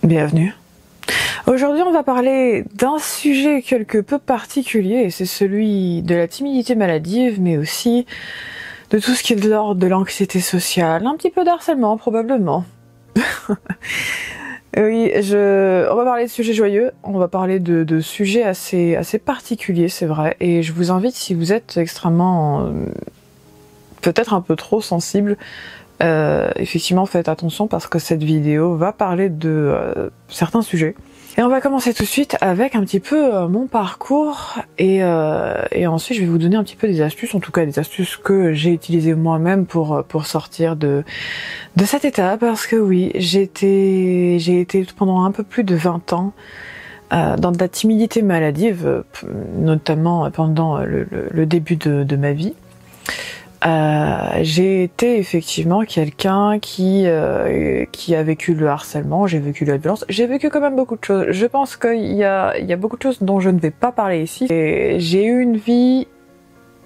Bienvenue. Aujourd'hui, on va parler d'un sujet quelque peu particulier, et c'est celui de la timidité maladive, mais aussi de tout ce qui est de l'ordre de l'anxiété sociale, un petit peu d'harcèlement probablement. Oui, on va parler de sujets joyeux, on va parler de sujets assez particuliers, c'est vrai, et je vous invite, si vous êtes extrêmement, peut-être un peu trop sensible, effectivement faites attention parce que cette vidéo va parler de certains sujets. Et on va commencer tout de suite avec un petit peu mon parcours et ensuite je vais vous donner un petit peu des astuces, en tout cas des astuces que j'ai utilisées moi-même pour sortir de cet état, parce que oui, j'ai été pendant un peu plus de 20 ans dans de la timidité maladive, notamment pendant le début de ma vie. J'ai été effectivement quelqu'un qui a vécu le harcèlement, j'ai vécu la violence, j'ai vécu quand même beaucoup de choses. Je pense qu'il y a beaucoup de choses dont je ne vais pas parler ici. Et j'ai eu une vie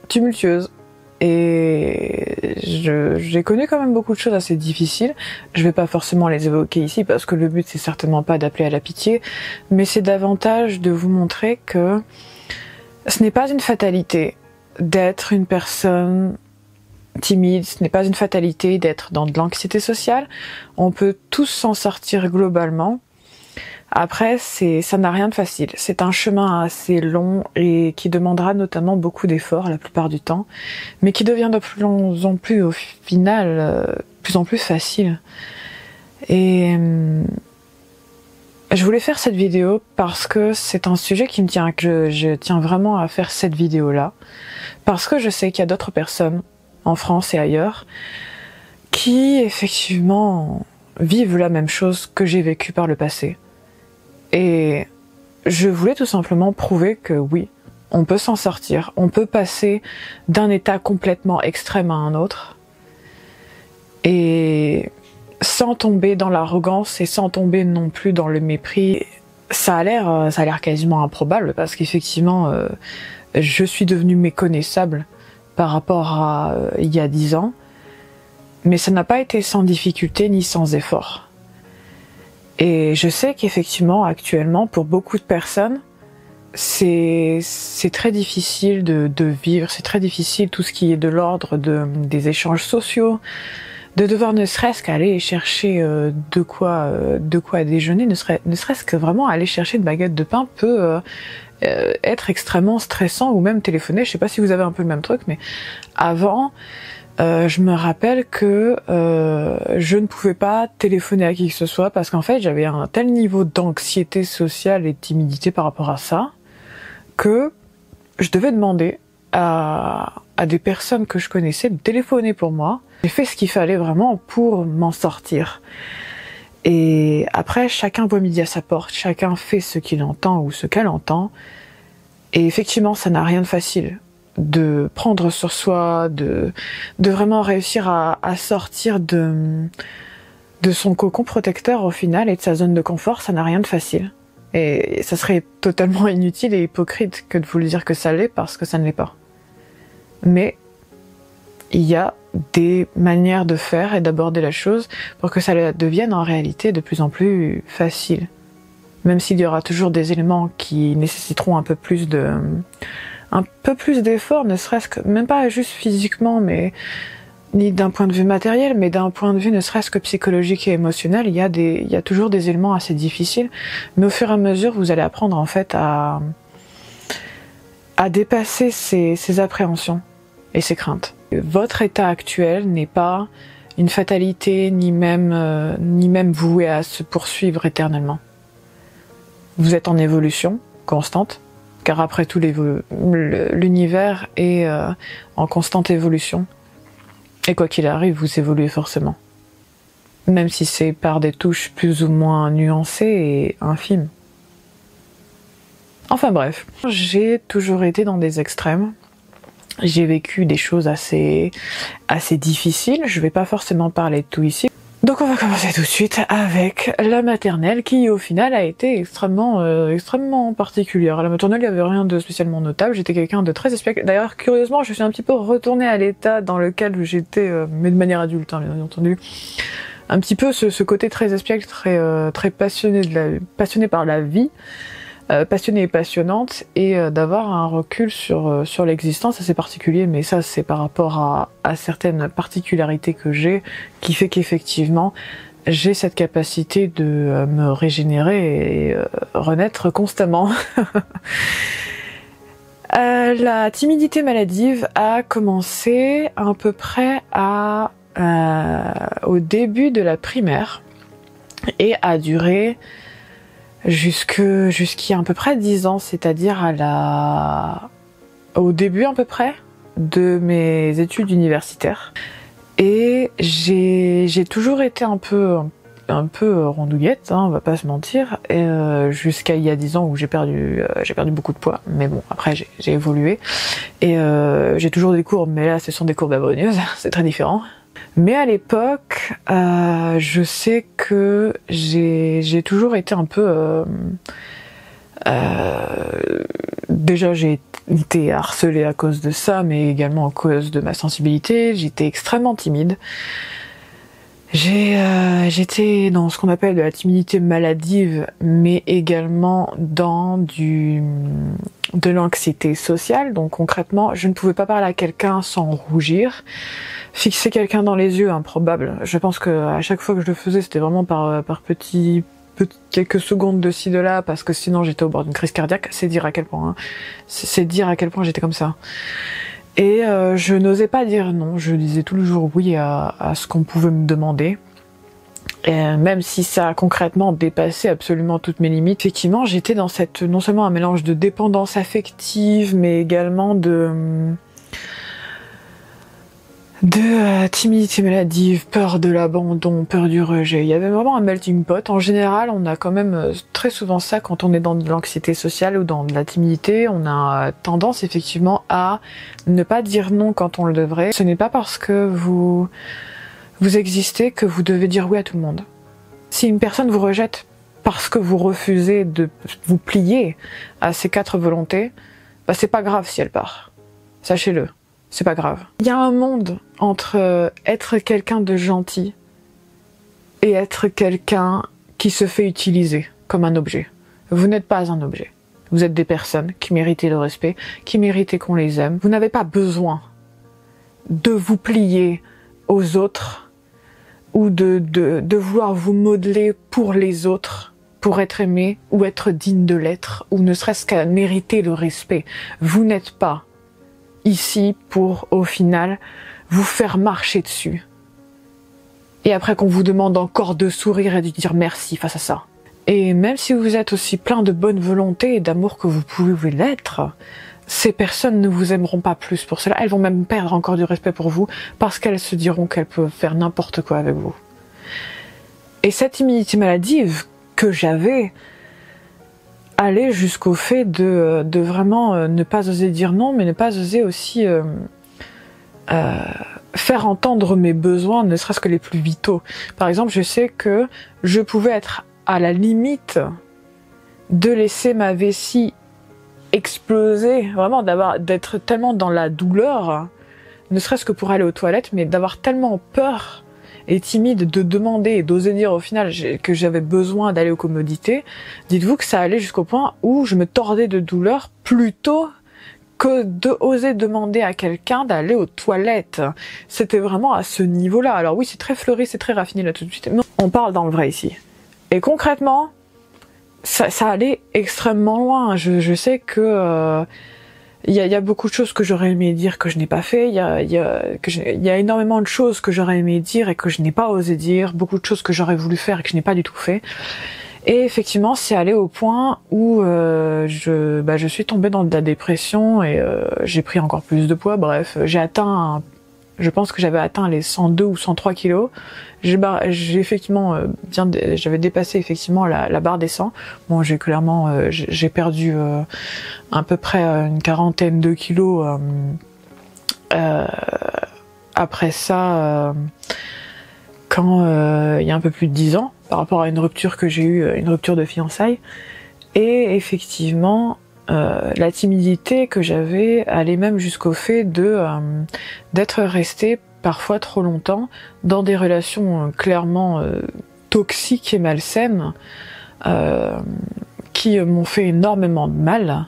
tumultueuse et j'ai connu quand même beaucoup de choses assez difficiles. Je vais pas forcément les évoquer ici parce que le but c'est certainement pas d'appeler à la pitié, mais c'est davantage de vous montrer que ce n'est pas une fatalité d'être une personne timide, ce n'est pas une fatalité d'être dans de l'anxiété sociale. On peut tous s'en sortir globalement. Après, ça n'a rien de facile. C'est un chemin assez long et qui demandera notamment beaucoup d'efforts la plupart du temps, mais qui devient de plus en plus, au final, plus en plus facile. Et je voulais faire cette vidéo parce que c'est un sujet qui me tient, que je tiens vraiment à faire cette vidéo-là, parce que je sais qu'il y a d'autres personnes en France et ailleurs, qui effectivement vivent la même chose que j'ai vécu par le passé. Et je voulais tout simplement prouver que oui, on peut s'en sortir, on peut passer d'un état complètement extrême à un autre, et sans tomber dans l'arrogance et sans tomber non plus dans le mépris. Ça a l'air quasiment improbable, parce qu'effectivement, je suis devenue méconnaissable par rapport à il y a 10 ans, mais ça n'a pas été sans difficulté ni sans effort. Et je sais qu'effectivement, actuellement, pour beaucoup de personnes, c'est très difficile de vivre, c'est très difficile tout ce qui est de l'ordre des échanges sociaux, de devoir ne serait-ce qu'aller chercher de quoi déjeuner, ne serait-ce que vraiment aller chercher une baguette de pain peut être extrêmement stressant, ou même téléphoner. Je sais pas si vous avez un peu le même truc, mais avant, je me rappelle que je ne pouvais pas téléphoner à qui que ce soit, parce qu'en fait j'avais un tel niveau d'anxiété sociale et de timidité par rapport à ça, que je devais demander à des personnes que je connaissais de téléphoner pour moi. J'ai fait ce qu'il fallait vraiment pour m'en sortir. Et après, chacun voit midi à sa porte, chacun fait ce qu'il entend ou ce qu'elle entend. Et effectivement, ça n'a rien de facile de prendre sur soi, de vraiment réussir à sortir de son cocon protecteur au final, et de sa zone de confort. Ça n'a rien de facile. Et ça serait totalement inutile et hypocrite que de vous le dire que ça l'est, parce que ça ne l'est pas. Mais il y a des manières de faire et d'aborder la chose pour que ça devienne en réalité de plus en plus facile. Même s'il y aura toujours des éléments qui nécessiteront un peu plus d'efforts, ne serait-ce que, même pas juste physiquement, mais ni d'un point de vue matériel, mais d'un point de vue ne serait-ce que psychologique et émotionnel, il y a toujours des éléments assez difficiles, mais au fur et à mesure, vous allez apprendre en fait à dépasser ces appréhensions et ces craintes. Votre état actuel n'est pas une fatalité, ni même voué à se poursuivre éternellement. Vous êtes en évolution constante, car après tout l'univers est en constante évolution. Et quoi qu'il arrive, vous évoluez forcément. Même si c'est par des touches plus ou moins nuancées et infimes. Enfin bref, j'ai toujours été dans des extrêmes. J'ai vécu des choses assez difficiles, je vais pas forcément parler de tout ici. Donc on va commencer tout de suite avec la maternelle, qui au final a été extrêmement particulière. À la maternelle, il n'y avait rien de spécialement notable, j'étais quelqu'un de très espiègle. D'ailleurs, curieusement, je suis un petit peu retournée à l'état dans lequel j'étais, mais de manière adulte, hein, bien entendu, un petit peu ce côté très espiègle, très passionné passionné par la vie, passionnée et passionnante, et d'avoir un recul sur l'existence assez particulier, mais ça c'est par rapport à certaines particularités que j'ai, qui fait qu'effectivement j'ai cette capacité de me régénérer et renaître constamment. La timidité maladive a commencé à peu près au début de la primaire et a duré jusqu'à à peu près 10 ans, c'est-à-dire au début à peu près de mes études universitaires. Et j'ai toujours été un peu rondouillette, hein, on va pas se mentir, jusqu'à il y a 10 ans où j'ai perdu beaucoup de poids, mais bon, après j'ai évolué, et j'ai toujours des courbes, mais là ce sont des courbes abonneuses, c'est très différent. Mais à l'époque, je sais que j'ai toujours été un peu... déjà j'ai été harcelée à cause de ça, mais également à cause de ma sensibilité. J'étais extrêmement timide. J'étais dans ce qu'on appelle de la timidité maladive, mais également dans de l'anxiété sociale. Donc concrètement, je ne pouvais pas parler à quelqu'un sans rougir. Fixer quelqu'un dans les yeux, improbable. Je pense que à chaque fois que je le faisais, c'était vraiment par quelques secondes de ci de là, parce que sinon j'étais au bord d'une crise cardiaque. C'est dire à quel point, hein. C'est dire à quel point j'étais comme ça. Et je n'osais pas dire non, je disais toujours oui à ce qu'on pouvait me demander. Et même si ça a concrètement dépassé absolument toutes mes limites, effectivement j'étais dans non seulement un mélange de dépendance affective, mais également de timidité maladive, peur de l'abandon, peur du rejet. Il y avait vraiment un melting pot. En général, on a quand même très souvent ça quand on est dans de l'anxiété sociale ou dans de la timidité. On a tendance effectivement à ne pas dire non quand on le devrait. Ce n'est pas parce que vous existez que vous devez dire oui à tout le monde. Si une personne vous rejette parce que vous refusez de vous plier à ses 4 volontés, bah c'est pas grave si elle part. Sachez-le. C'est pas grave. Il y a un monde entre être quelqu'un de gentil et être quelqu'un qui se fait utiliser comme un objet. Vous n'êtes pas un objet. Vous êtes des personnes qui méritent le respect, qui méritent qu'on les aime. Vous n'avez pas besoin de vous plier aux autres ou de vouloir vous modeler pour les autres, pour être aimé ou être digne de l'être, ou ne serait-ce qu'à mériter le respect. Vous n'êtes pas ici pour, au final, vous faire marcher dessus. Et après qu'on vous demande encore de sourire et de dire merci face à ça. Et même si vous êtes aussi plein de bonne volonté et d'amour que vous pouvez l'être, ces personnes ne vous aimeront pas plus pour cela. Elles vont même perdre encore du respect pour vous parce qu'elles se diront qu'elles peuvent faire n'importe quoi avec vous. Et cette timidité maladive que j'avais aller jusqu'au fait de vraiment ne pas oser dire non, mais ne pas oser aussi faire entendre mes besoins, ne serait-ce que les plus vitaux. Par exemple, je sais que je pouvais être à la limite de laisser ma vessie exploser, vraiment d'être tellement dans la douleur, ne serait-ce que pour aller aux toilettes, mais d'avoir tellement peur et timide de demander et d'oser dire au final que j'avais besoin d'aller aux commodités. Dites-vous que ça allait jusqu'au point où je me tordais de douleur plutôt que de oser demander à quelqu'un d'aller aux toilettes. C'était vraiment à ce niveau-là. Alors oui, c'est très fleuri, c'est très raffiné là tout de suite, mais on parle dans le vrai ici. Et concrètement, ça allait extrêmement loin. Je sais que il y a beaucoup de choses que j'aurais aimé dire que je n'ai pas fait. Il y a énormément de choses que j'aurais aimé dire et que je n'ai pas osé dire. Beaucoup de choses que j'aurais voulu faire et que je n'ai pas du tout fait. Et effectivement, c'est allé au point où je suis tombée dans de la dépression et j'ai pris encore plus de poids. Bref, je pense que j'avais atteint les 102 ou 103 kilos. J'ai effectivement j'avais dépassé effectivement la barre des 100. Bon, j'ai perdu à peu près une quarantaine de kilos après ça, quand il y a un peu plus de 10 ans, par rapport à une rupture que j'ai eue, une rupture de fiançailles. Et effectivement, la timidité que j'avais allait même jusqu'au fait d'être restée parfois trop longtemps dans des relations clairement toxiques et malsaines qui m'ont fait énormément de mal.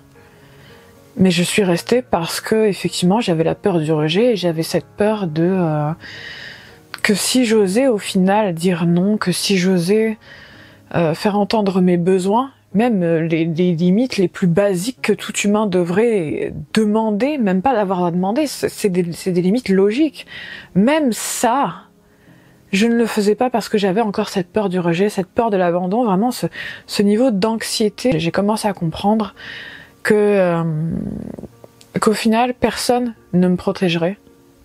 Mais je suis restée parce que effectivement j'avais la peur du rejet et j'avais cette peur de que si j'osais au final dire non, que si j'osais faire entendre mes besoins, même les limites les plus basiques que tout humain devrait demander, même pas d'avoir à demander, c'est des limites logiques. Même ça, je ne le faisais pas parce que j'avais encore cette peur du rejet, cette peur de l'abandon, vraiment ce niveau d'anxiété. J'ai commencé à comprendre qu'au final, personne ne me protégerait,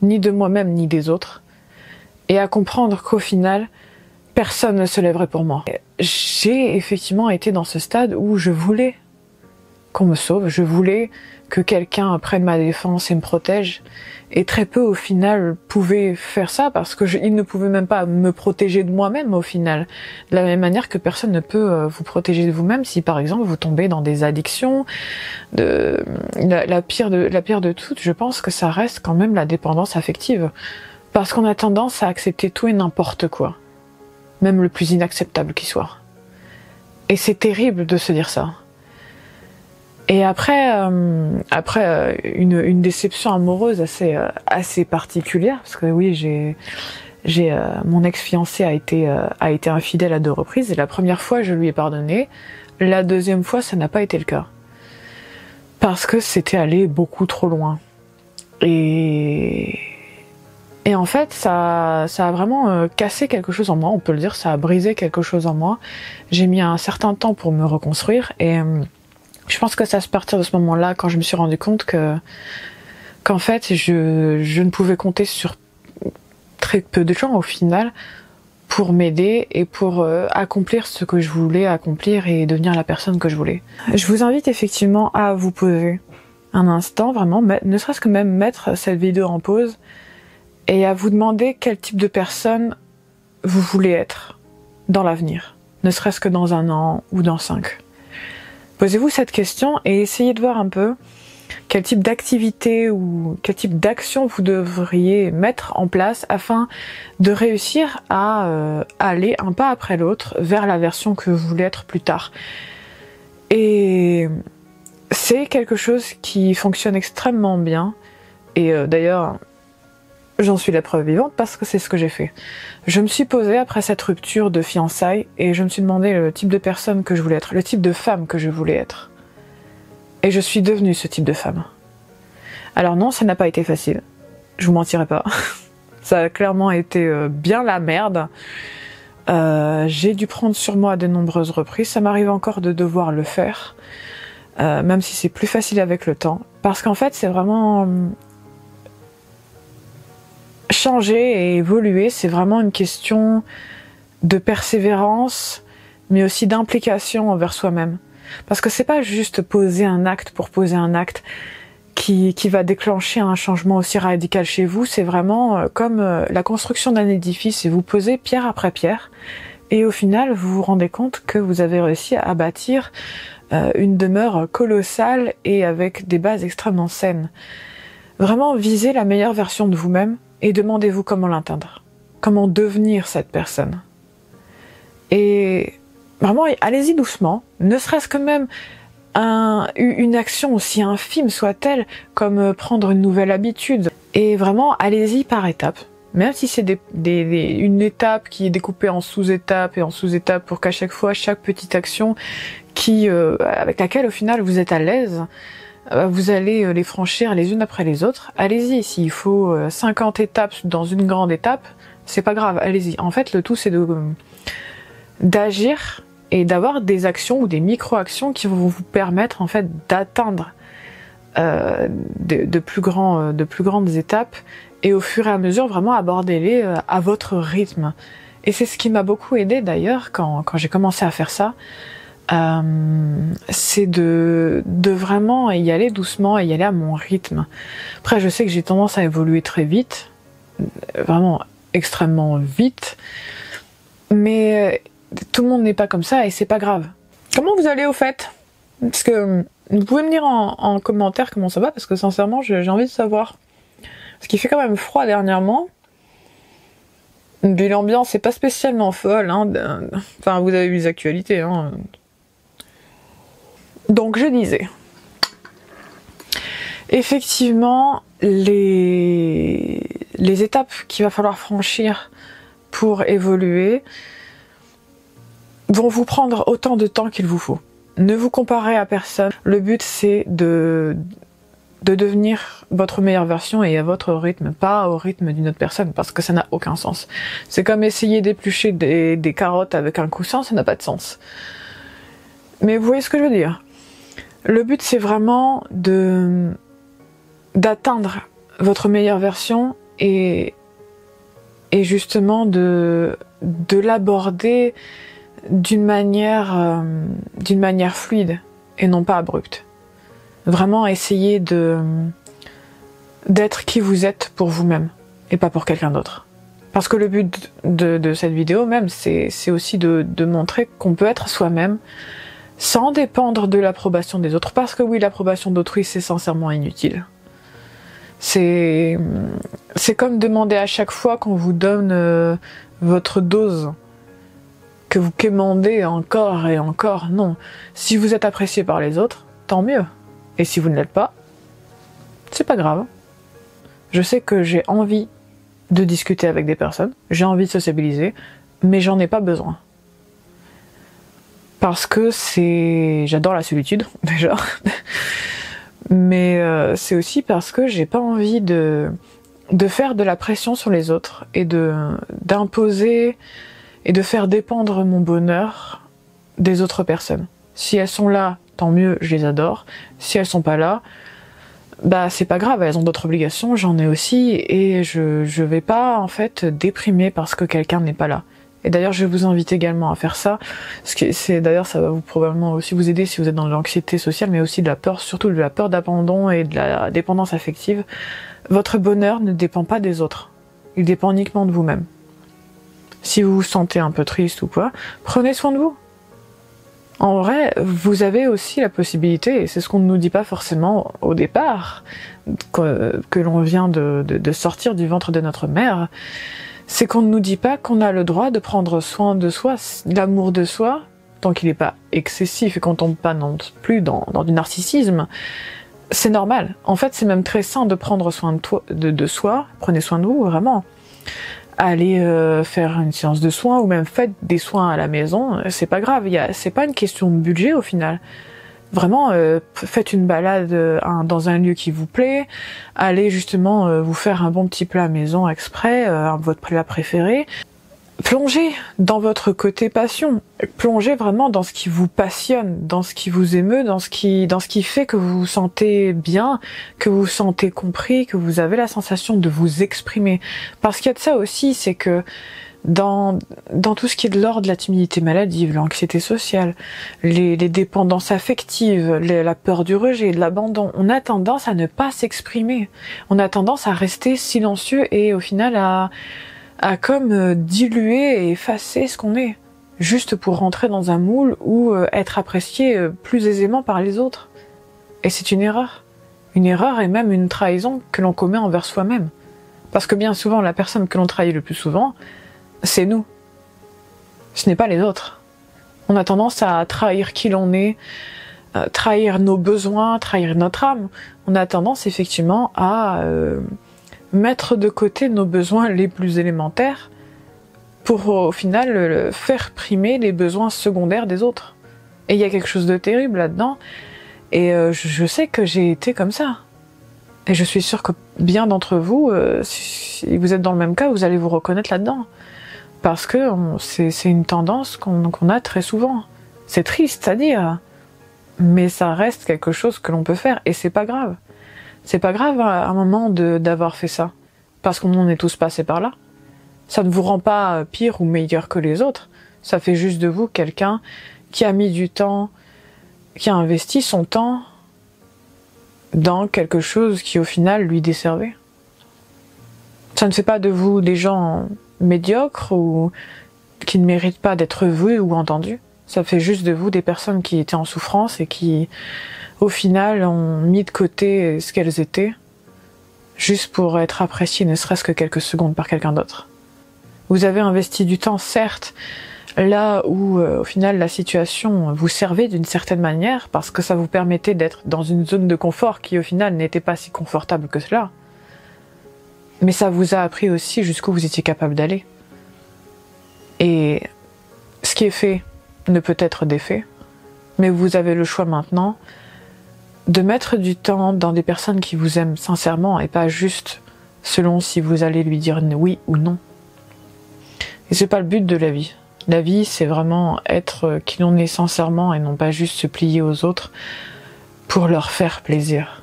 ni de moi-même, ni des autres. Et à comprendre qu'au final, personne ne se lèverait pour moi. J'ai effectivement été dans ce stade où je voulais qu'on me sauve, je voulais que quelqu'un prenne ma défense et me protège. Et très peu au final pouvaient faire ça parce que ils ne pouvaient même pas me protéger de moi-même au final. De la même manière que personne ne peut vous protéger de vous-même si par exemple vous tombez dans des addictions. La pire de toutes, je pense que ça reste quand même la dépendance affective. Parce qu'on a tendance à accepter tout et n'importe quoi. Même le plus inacceptable qui soit. Et c'est terrible de se dire ça. Et après une déception amoureuse assez particulière, parce que oui, mon ex-fiancé a été infidèle à 2 reprises, et la première fois je lui ai pardonné, la deuxième fois ça n'a pas été le cas. Parce que c'était allé beaucoup trop loin. Et en fait, ça a vraiment cassé quelque chose en moi, on peut le dire, ça a brisé quelque chose en moi. J'ai mis un certain temps pour me reconstruire et je pense que c'est à partir de ce moment-là, quand je me suis rendu compte qu'en fait, je ne pouvais compter sur très peu de gens au final pour m'aider et pour accomplir ce que je voulais accomplir et devenir la personne que je voulais. Je vous invite effectivement à vous poser un instant, vraiment, ne serait-ce que même mettre cette vidéo en pause et à vous demander quel type de personne vous voulez être dans l'avenir, ne serait-ce que dans 1 an ou dans 5. Posez-vous cette question et essayez de voir un peu quel type d'activité ou quel type d'action vous devriez mettre en place afin de réussir à aller un pas après l'autre vers la version que vous voulez être plus tard. Et c'est quelque chose qui fonctionne extrêmement bien et d'ailleurs j'en suis la preuve vivante parce que c'est ce que j'ai fait. Je me suis posée après cette rupture de fiançailles et je me suis demandé le type de personne que je voulais être, le type de femme que je voulais être. Et je suis devenue ce type de femme. Alors non, ça n'a pas été facile. Je vous mentirai pas. Ça a clairement été bien la merde. J'ai dû prendre sur moi à de nombreuses reprises. Ça m'arrive encore de devoir le faire. Même si c'est plus facile avec le temps. Parce qu'en fait, c'est vraiment... changer et évoluer, c'est vraiment une question de persévérance, mais aussi d'implication envers soi-même. Parce que c'est pas juste poser un acte pour poser un acte qui va déclencher un changement aussi radical chez vous, c'est vraiment comme la construction d'un édifice, et vous posez pierre après pierre, et au final vous vous rendez compte que vous avez réussi à bâtir une demeure colossale et avec des bases extrêmement saines. Vraiment visez la meilleure version de vous-même, et demandez-vous comment l'atteindre, comment devenir cette personne. Et vraiment, allez-y doucement, ne serait-ce que même une action aussi infime soit-elle, comme prendre une nouvelle habitude. Et vraiment, allez-y par étapes. Même si c'est une étape qui est découpée en sous-étapes et en sous-étapes pour qu'à chaque fois, chaque petite action avec laquelle au final vous êtes à l'aise, vous allez les franchir les unes après les autres. Allez-y, s'il faut 50 étapes dans une grande étape, c'est pas grave, allez-y. En fait, le tout c'est d'agir et d'avoir des actions ou des micro-actions qui vont vous permettre en fait d'atteindre de plus grandes étapes et au fur et à mesure vraiment abordez-les à votre rythme. Et c'est ce qui m'a beaucoup aidé d'ailleurs quand j'ai commencé à faire ça. C'est de vraiment y aller doucement et y aller à mon rythme. Après, je sais que j'ai tendance à évoluer très vite, vraiment extrêmement vite, mais tout le monde n'est pas comme ça et c'est pas grave. Comment vous allez au fait? Parce que vous pouvez me dire en commentaire comment ça va, parce que sincèrement j'ai envie de savoir. Parce qu'il fait quand même froid dernièrement, Puis l'ambiance est pas spécialement folle, hein. Enfin, vous avez vu les actualités, hein. Donc je disais, effectivement, les étapes qu'il va falloir franchir pour évoluer vont vous prendre autant de temps qu'il vous faut. Ne vous comparez à personne. Le but, c'est de devenir votre meilleure version et à votre rythme, pas au rythme d'une autre personne, parce que ça n'a aucun sens. C'est comme essayer d'éplucher des carottes avec un coussin, ça n'a pas de sens. Mais vous voyez ce que je veux dire? Le but, c'est vraiment d'atteindre votre meilleure version et justement de l'aborder d'une manière fluide et non pas abrupte. Vraiment essayer d'être qui vous êtes pour vous-même et pas pour quelqu'un d'autre. Parce que le but de cette vidéo même, c'est aussi de montrer qu'on peut être soi-même sans dépendre de l'approbation des autres. Parce que oui, l'approbation d'autrui, c'est sincèrement inutile. C'est comme demander à chaque fois qu'on vous donne votre dose, que vous quémandez encore et encore. Non. Si vous êtes apprécié par les autres, tant mieux. Et si vous ne l'êtes pas, c'est pas grave. Je sais que j'ai envie de discuter avec des personnes, j'ai envie de sociabiliser, mais j'en ai pas besoin. Parce que j'adore la solitude, déjà. Mais c'est aussi parce que j'ai pas envie de faire de la pression sur les autres et d'imposer et de faire dépendre mon bonheur des autres personnes. Si elles sont là, tant mieux, je les adore. Si elles sont pas là, bah c'est pas grave, elles ont d'autres obligations, j'en ai aussi, et je vais pas en fait déprimer parce que quelqu'un n'est pas là. Et d'ailleurs, je vous invite également à faire ça, parce que d'ailleurs ça va probablement aussi vous aider si vous êtes dans l'anxiété sociale, mais aussi de la peur, surtout de la peur d'abandon et de la dépendance affective. Votre bonheur ne dépend pas des autres, il dépend uniquement de vous-même. Si vous vous sentez un peu triste ou quoi, prenez soin de vous. En vrai, vous avez aussi la possibilité, et c'est ce qu'on ne nous dit pas forcément au départ, que l'on vient de sortir du ventre de notre mère, c'est qu'on ne nous dit pas qu'on a le droit de prendre soin de soi, l'amour de soi, tant qu'il n'est pas excessif et qu'on tombe pas non plus dans du narcissisme, c'est normal. En fait, c'est même très sain de prendre soin de soi, prenez soin de vous, vraiment. Allez faire une séance de soins ou même faites des soins à la maison, c'est pas grave, c'est pas une question de budget au final. Vraiment, faites une balade dans un lieu qui vous plaît, allez justement vous faire un bon petit plat maison exprès, votre plat préféré. Plongez dans votre côté passion, plongez vraiment dans ce qui vous passionne, dans ce qui vous émeut, dans ce qui fait que vous vous sentez bien, que vous vous sentez compris, que vous avez la sensation de vous exprimer. Parce qu'il y a de ça aussi, c'est que dans tout ce qui est de l'ordre de la timidité maladive, l'anxiété sociale, les dépendances affectives, la peur du rejet, de l'abandon, on a tendance à ne pas s'exprimer. On a tendance à rester silencieux et au final à comme diluer et effacer ce qu'on est, juste pour rentrer dans un moule ou être apprécié plus aisément par les autres. Et c'est une erreur et même une trahison que l'on commet envers soi-même. Parce que bien souvent, la personne que l'on trahit le plus souvent, c'est nous. Ce n'est pas les autres. On a tendance à trahir qui l'on est, trahir nos besoins, trahir notre âme. On a tendance effectivement à mettre de côté nos besoins les plus élémentaires pour au final faire primer les besoins secondaires des autres. Et il y a quelque chose de terrible là-dedans, et je sais que j'ai été comme ça. Et je suis sûre que bien d'entre vous, si vous êtes dans le même cas, vous allez vous reconnaître là-dedans. Parce que c'est une tendance qu'on a très souvent. C'est triste à dire, mais ça reste quelque chose que l'on peut faire, et c'est pas grave. C'est pas grave à un moment d'avoir fait ça, parce qu'on en est tous passés par là. Ça ne vous rend pas pire ou meilleur que les autres, ça fait juste de vous quelqu'un qui a mis du temps, qui a investi son temps dans quelque chose qui au final lui desservait. Ça ne fait pas de vous des gens médiocres ou qui ne méritent pas d'être vus ou entendus. Ça fait juste de vous des personnes qui étaient en souffrance et qui, au final, ont mis de côté ce qu'elles étaient, juste pour être appréciées ne serait-ce que quelques secondes par quelqu'un d'autre. Vous avez investi du temps, certes, là où au final la situation vous servait d'une certaine manière, parce que ça vous permettait d'être dans une zone de confort qui au final n'était pas si confortable que cela. Mais ça vous a appris aussi jusqu'où vous étiez capable d'aller. Et ce qui est fait ne peut être défait, mais vous avez le choix maintenant de mettre du temps dans des personnes qui vous aiment sincèrement et pas juste selon si vous allez lui dire oui ou non. Et c'est pas le but de la vie. La vie, c'est vraiment être qui l'on est sincèrement et non pas juste se plier aux autres pour leur faire plaisir.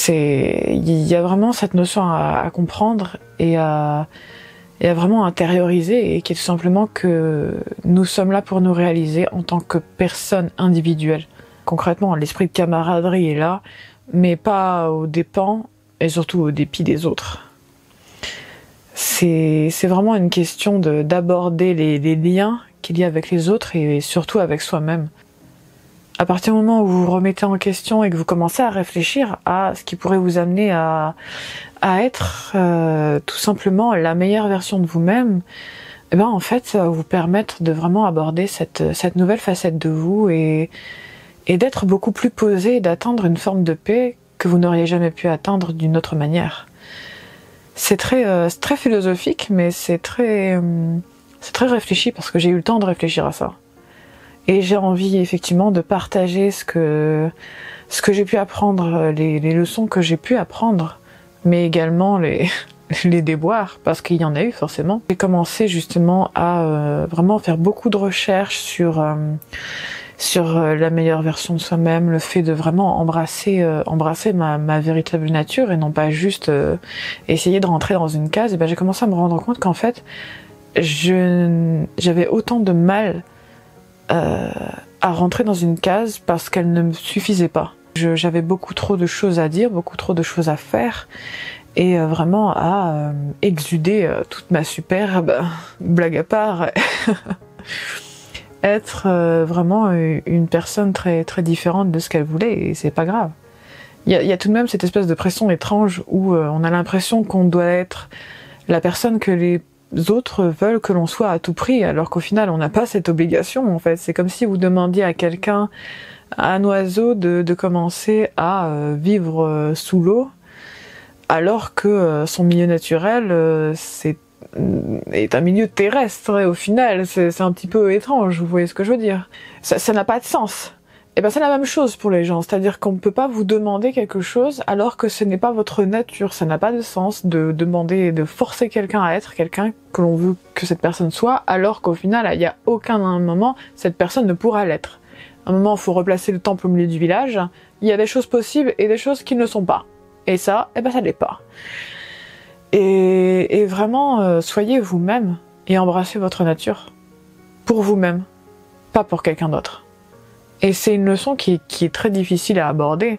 Il y a vraiment cette notion à comprendre et à vraiment intérioriser, et qui est tout simplement que nous sommes là pour nous réaliser en tant que personnes individuelles. Concrètement, l'esprit de camaraderie est là, mais pas aux dépens et surtout au dépit des autres. C'est vraiment une question d'aborder les liens qu'il y a avec les autres et surtout avec soi-même. À partir du moment où vous vous remettez en question et que vous commencez à réfléchir à ce qui pourrait vous amener à être tout simplement la meilleure version de vous-même, eh ben en fait ça va vous permettre de vraiment aborder cette nouvelle facette de vous et d'être beaucoup plus posé et d'atteindre une forme de paix que vous n'auriez jamais pu atteindre d'une autre manière. C'est très philosophique, mais c'est très réfléchi parce que j'ai eu le temps de réfléchir à ça. Et j'ai envie effectivement de partager ce que j'ai pu apprendre, les leçons que j'ai pu apprendre, mais également les déboires, parce qu'il y en a eu forcément. J'ai commencé justement à vraiment faire beaucoup de recherches sur la meilleure version de soi-même, le fait de vraiment embrasser ma véritable nature et non pas juste essayer de rentrer dans une case. Et ben j'ai commencé à me rendre compte qu'en fait j'avais autant de mal à rentrer dans une case parce qu'elle ne me suffisait pas. J'avais beaucoup trop de choses à dire, beaucoup trop de choses à faire et vraiment à exuder toute ma superbe, blague à part, être vraiment une personne très, très différente de ce qu'elle voulait, et c'est pas grave. Il y a tout de même cette espèce de pression étrange où on a l'impression qu'on doit être la personne que les autres veulent que l'on soit à tout prix, alors qu'au final on n'a pas cette obligation en fait. C'est comme si vous demandiez à quelqu'un, à un oiseau, de commencer à vivre sous l'eau, alors que son milieu naturel est un milieu terrestre, et au final c'est un petit peu étrange, vous voyez ce que je veux dire. Ça n'a pas de sens. Et ben c'est la même chose pour les gens, c'est-à-dire qu'on ne peut pas vous demander quelque chose alors que ce n'est pas votre nature. Ça n'a pas de sens de demander, de forcer quelqu'un à être quelqu'un que l'on veut que cette personne soit, alors qu'au final, il n'y a aucun moment, cette personne ne pourra l'être. À un moment, il faut replacer le temple au milieu du village, il y a des choses possibles et des choses qui ne sont pas. Et ça, eh ben ça l'est pas. Et vraiment, soyez vous-même et embrassez votre nature. Pour vous-même, pas pour quelqu'un d'autre. Et c'est une leçon qui est très difficile à aborder,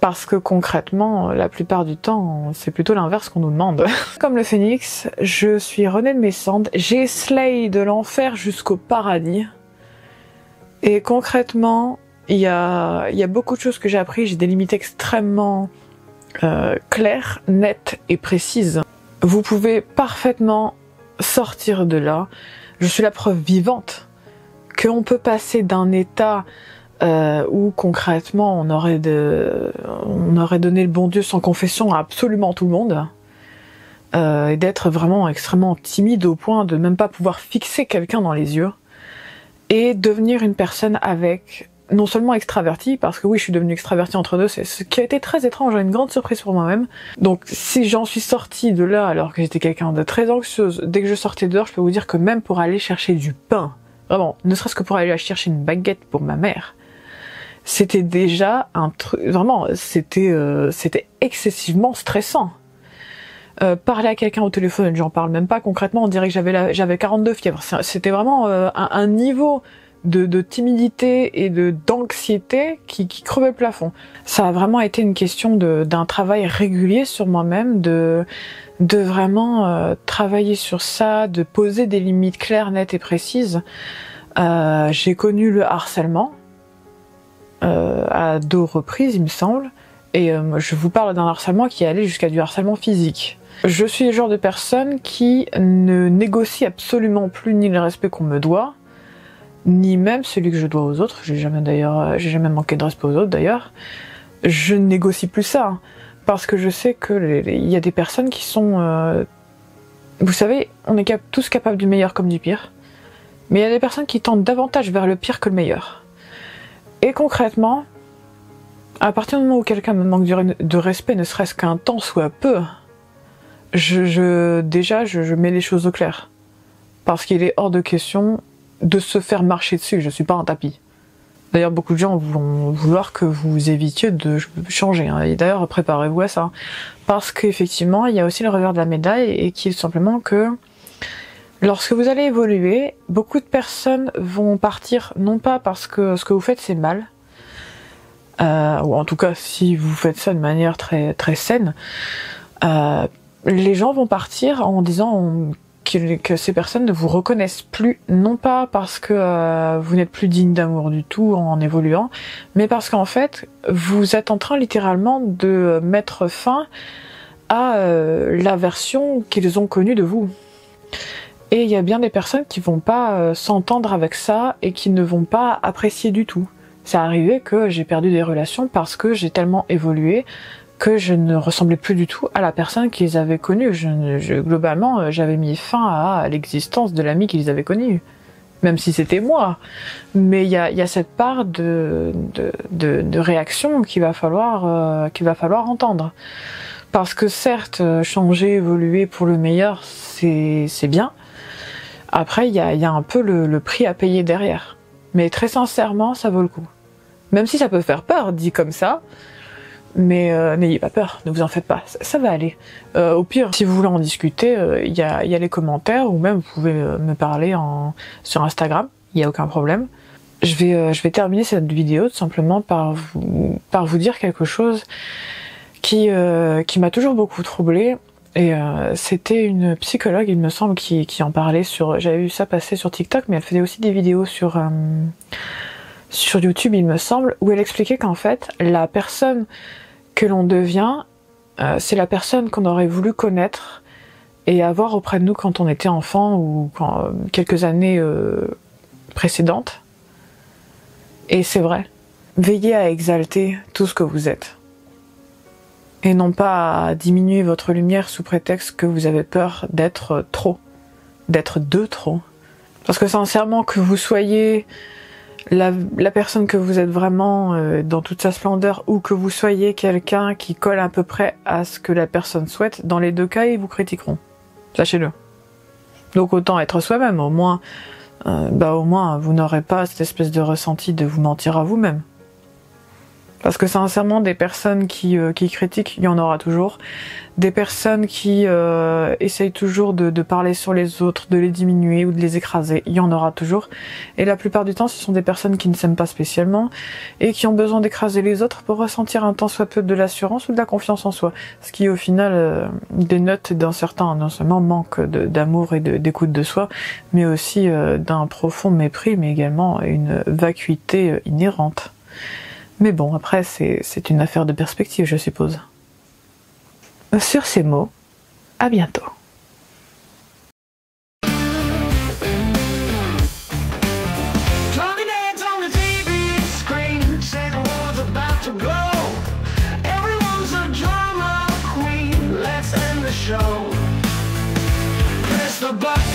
parce que concrètement, la plupart du temps, c'est plutôt l'inverse qu'on nous demande. Comme le phénix, je suis renée de mes cendres, j'ai slay de l'enfer jusqu'au paradis. Et concrètement, il y a beaucoup de choses que j'ai appris, j'ai des limites extrêmement claires, nettes et précises. Vous pouvez parfaitement sortir de là. Je suis la preuve vivante qu'on peut passer d'un état où concrètement on aurait donné le bon Dieu sans confession à absolument tout le monde, et d'être vraiment extrêmement timide au point de même pas pouvoir fixer quelqu'un dans les yeux, et devenir une personne avec non seulement extravertie, parce que oui je suis devenue extravertie entre deux, c'est ce qui a été très étrange, une grande surprise pour moi-même. Donc si j'en suis sortie de là alors que j'étais quelqu'un de très anxieuse, dès que je sortais dehors, je peux vous dire que même pour aller chercher du pain, vraiment, ne serait-ce que pour aller chercher une baguette pour ma mère, c'était déjà un truc, vraiment, c'était excessivement stressant. Parler à quelqu'un au téléphone, j'en parle même pas concrètement, on dirait que j'avais 42 fièvres. C'était vraiment un niveau de timidité et d'anxiété qui crevait le plafond. Ça a vraiment été une question d'un travail régulier sur moi-même, de vraiment travailler sur ça, de poser des limites claires, nettes et précises. J'ai connu le harcèlement à 2 reprises, il me semble, et je vous parle d'un harcèlement qui allait jusqu'à du harcèlement physique. Je suis le genre de personne qui ne négocie absolument plus ni le respect qu'on me doit, ni même celui que je dois aux autres. J'ai jamais manqué de respect aux autres d'ailleurs. Je ne négocie plus ça, hein, parce que je sais que il y a des personnes qui sont... vous savez, on est tous capables du meilleur comme du pire, mais il y a des personnes qui tendent davantage vers le pire que le meilleur. Et concrètement, à partir du moment où quelqu'un me manque de respect, ne serait-ce qu'un temps soit peu, je mets les choses au clair. Parce qu'il est hors de question de se faire marcher dessus, je suis pas un tapis. D'ailleurs, beaucoup de gens vont vouloir que vous évitiez de changer, hein. Et d'ailleurs, préparez-vous à ça. Parce qu'effectivement, il y a aussi le revers de la médaille, et qui est tout simplement que lorsque vous allez évoluer, beaucoup de personnes vont partir, non pas parce que ce que vous faites c'est mal, ou en tout cas si vous faites ça de manière très, très saine, les gens vont partir en disant que ces personnes ne vous reconnaissent plus, non pas parce que vous n'êtes plus digne d'amour du tout en évoluant, mais parce qu'en fait, vous êtes en train littéralement de mettre fin à la version qu'ils ont connue de vous. Et il y a bien des personnes qui vont pas s'entendre avec ça et qui ne vont pas apprécier du tout. C'est arrivé que j'ai perdu des relations parce que j'ai tellement évolué que je ne ressemblais plus du tout à la personne qu'ils avaient connue. Globalement, j'avais mis fin à l'existence de l'ami qu'ils avaient connu, même si c'était moi. Mais il y a cette part de réaction qu'il va falloir entendre. Parce que certes, changer, évoluer pour le meilleur, c'est bien. Après, il y a un peu le prix à payer derrière. Mais très sincèrement, ça vaut le coup. Même si ça peut faire peur, dit comme ça, mais n'ayez pas peur, ne vous en faites pas, ça va aller. Au pire, si vous voulez en discuter, il y a les commentaires, ou même vous pouvez me parler sur Instagram, il n'y a aucun problème. Je vais terminer cette vidéo tout simplement par vous dire quelque chose qui m'a toujours beaucoup troublée. Et c'était une psychologue, il me semble, qui en parlait j'avais vu ça passer sur TikTok, mais elle faisait aussi des vidéos sur YouTube, il me semble, où elle expliquait qu'en fait, la personne que l'on devient, c'est la personne qu'on aurait voulu connaître et avoir auprès de nous quand on était enfant ou quelques années précédentes. Et c'est vrai. Veillez à exalter tout ce que vous êtes. Et non pas à diminuer votre lumière sous prétexte que vous avez peur d'être trop, d'être de trop. Parce que sincèrement, que vous soyez la personne que vous êtes vraiment dans toute sa splendeur, ou que vous soyez quelqu'un qui colle à peu près à ce que la personne souhaite, dans les deux cas, ils vous critiqueront. Sachez-le. Donc autant être soi-même, au moins vous n'aurez pas cette espèce de ressenti de vous mentir à vous-même. Parce que sincèrement, des personnes qui critiquent, il y en aura toujours. Des personnes qui essayent toujours de parler sur les autres, de les diminuer ou de les écraser, il y en aura toujours. Et la plupart du temps, ce sont des personnes qui ne s'aiment pas spécialement et qui ont besoin d'écraser les autres pour ressentir un tant soit peu de l'assurance ou de la confiance en soi. Ce qui au final dénote d'un certain, non seulement manque d'amour et d'écoute de soi, mais aussi d'un profond mépris, mais également une vacuité inhérente. Mais bon, après, c'est une affaire de perspective, je suppose. Sur ces mots, à bientôt. Press the button.